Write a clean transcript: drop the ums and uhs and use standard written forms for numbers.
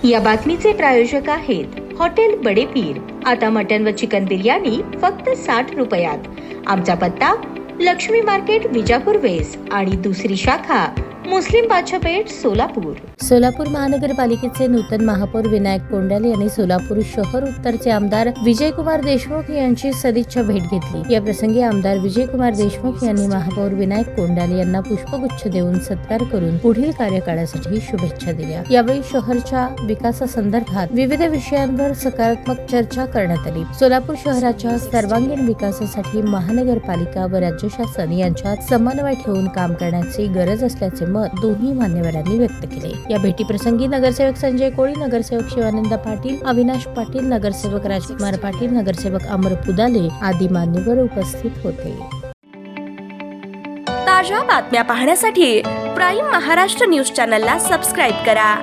या बातमीचे प्रायोजक आहेत हॉटेल बडे पीर। आता मटन व चिकन बिर्याणी फक्त 60 रुपयात। आमचा पत्ता लक्ष्मी मार्केट विजापूर वेस्ट आणि दुसरी शाखा मुस्लिम बादशाहपेठ सोलापूर। सोलापूर महानगरपालिकेचे नूतन महापौर विनायक कोंडाले यांनी सोलापूर शहर उत्तरचे आमदार विजयकुमार देशमुख यांची सदिच्छा भेट घेतली। या प्रसंगी आमदार विजयकुमार देशमुख यांनी महापौर विनायक कोंडाले यांना पुष्पगुच्छ देऊन सत्कार करून पुढील कार्यकाळासाठी शुभेच्छा दिल्या। यावेळी शहराच्या विकासासंदर्भात विविध विषयांवर सकारात्मक चर्चा करण्यात आली। सोलापूर शहराच्या सर्वांगीण विकासासाठी महानगरपालिका व राज्य शासन यांच्यात समन्वय ठेवून काम करण्याची गरज असल्याचे मत दोन्ही मान्यवरांनी व्यक्त केले। या भेटीप्रसंगी नगरसेवक संजय कोळी, नगरसेवक शिवानंद पाटील, अविनाश पाटील, नगरसेवक राजकुमार पाटील, नगरसेवक अमर पुदाले आदी मान्यवर उपस्थित होते। ताज्या बातम्या पाहण्यासाठी प्राईम महाराष्ट्र न्यूज चॅनलला सबस्क्राईब करा।